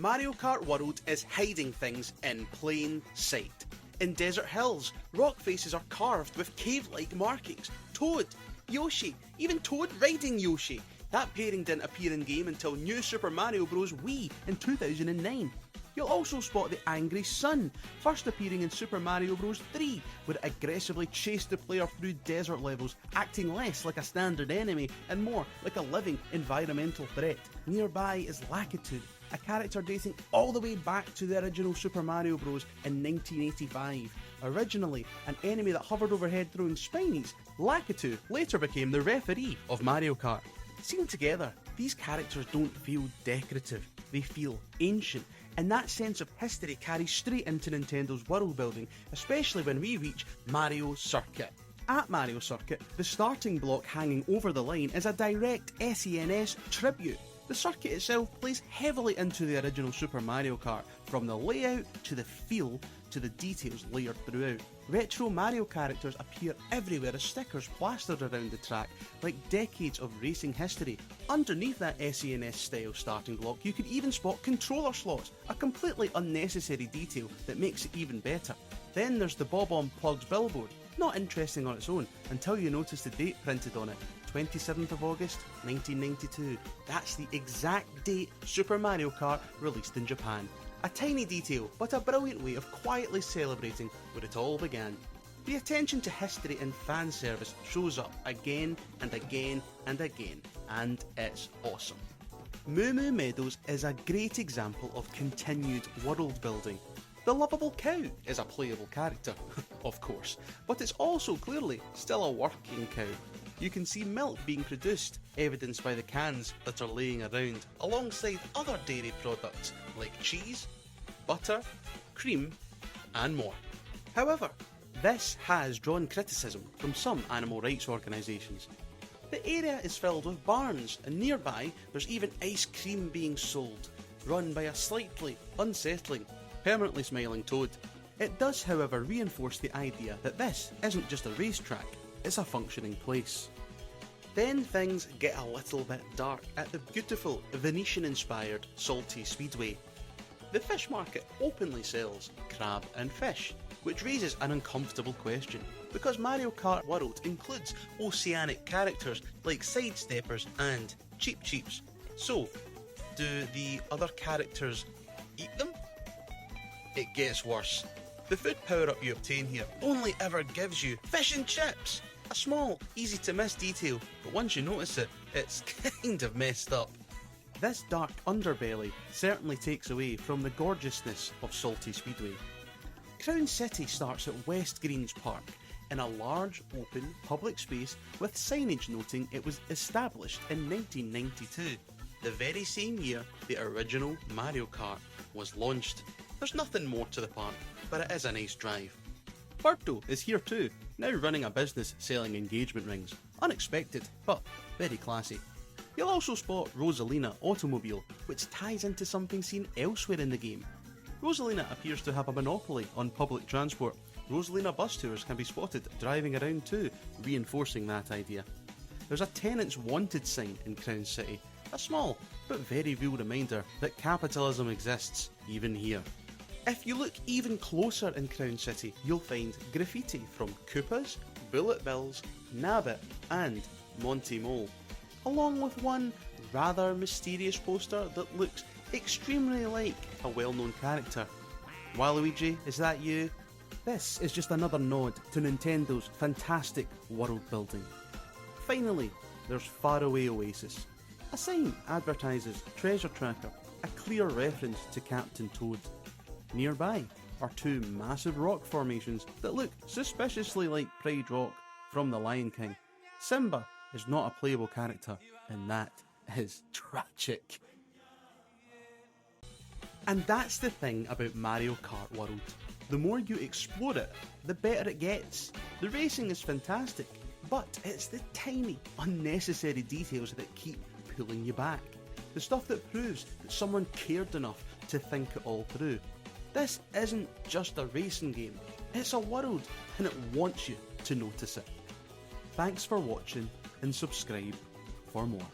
Mario Kart World is hiding things in plain sight. In desert hills, rock faces are carved with cave-like markings. Toad, Yoshi, even Toad riding Yoshi. That pairing didn't appear in-game until New Super Mario Bros. Wii in 2009. You'll also spot the Angry Sun, first appearing in Super Mario Bros. 3, where it aggressively chased the player through desert levels, acting less like a standard enemy and more like a living environmental threat. Nearby is Lakitu, a character dating all the way back to the original Super Mario Bros. In 1985. Originally an enemy that hovered overhead throwing spinies, Lakitu later became the referee of Mario Kart. Seen together, these characters don't feel decorative, they feel ancient, and that sense of history carries straight into Nintendo's world building, especially when we reach Mario Circuit. At Mario Circuit, the starting block hanging over the line is a direct SNES tribute. The circuit itself plays heavily into the original Super Mario Kart, from the layout to the feel to the details layered throughout. Retro Mario characters appear everywhere as stickers plastered around the track, like decades of racing history. Underneath that SNES style starting block, you can even spot controller slots, a completely unnecessary detail that makes it even better. Then there's the Bob-omb Plugs billboard, not interesting on its own until you notice the date printed on it. 27th of August 1992. That's the exact date Super Mario Kart released in Japan. A tiny detail, but a brilliant way of quietly celebrating where it all began. The attention to history and fan service shows up again and again and again, and it's awesome. Moo Moo Meadows is a great example of continued world building. The lovable cow is a playable character, of course, but it's also clearly still a working cow. You can see milk being produced, evidenced by the cans that are laying around, alongside other dairy products like cheese, butter, cream, and more. However, this has drawn criticism from some animal rights organisations. The area is filled with barns, and nearby there's even ice cream being sold, run by a slightly unsettling, permanently smiling toad. It does, however, reinforce the idea that this isn't just a racetrack, it's a functioning place. Then things get a little bit dark at the beautiful Venetian-inspired Salty Speedway. The fish market openly sells crab and fish, which raises an uncomfortable question, because Mario Kart World includes oceanic characters like Sidesteppers and Cheep Cheeps. So, do the other characters eat them? It gets worse. The food power-up you obtain here only ever gives you fish and chips! A small, easy to miss detail, but once you notice it, it's kind of messed up. This dark underbelly certainly takes away from the gorgeousness of Salty Speedway. Crown City starts at West Greens Park, in a large, open, public space with signage noting it was established in 1992, the very same year the original Mario Kart was launched. There's nothing more to the park, but it is a nice drive. Birdo is here too, now running a business selling engagement rings. Unexpected, but very classy. You'll also spot Rosalina Automobile, which ties into something seen elsewhere in the game. Rosalina appears to have a monopoly on public transport. Rosalina bus tours can be spotted driving around too, reinforcing that idea. There's a Tenants Wanted sign in Crown City, a small but very real reminder that capitalism exists even here. If you look even closer in Crown City, you'll find graffiti from Koopas, Bullet Bills, Nabbit and Monty Mole, along with one rather mysterious poster that looks extremely like a well-known character. Waluigi, is that you? This is just another nod to Nintendo's fantastic world building. Finally, there's Faraway Oasis. A sign advertises Treasure Tracker, a clear reference to Captain Toad. Nearby are two massive rock formations that look suspiciously like Pride Rock from The Lion King. Simba is not a playable character, and that is tragic. And that's the thing about Mario Kart World. The more you explore it, the better it gets. The racing is fantastic, but it's the tiny, unnecessary details that keep pulling you back. The stuff that proves that someone cared enough to think it all through. This isn't just a racing game, it's a world, and it wants you to notice it. Thanks for watching, and subscribe for more.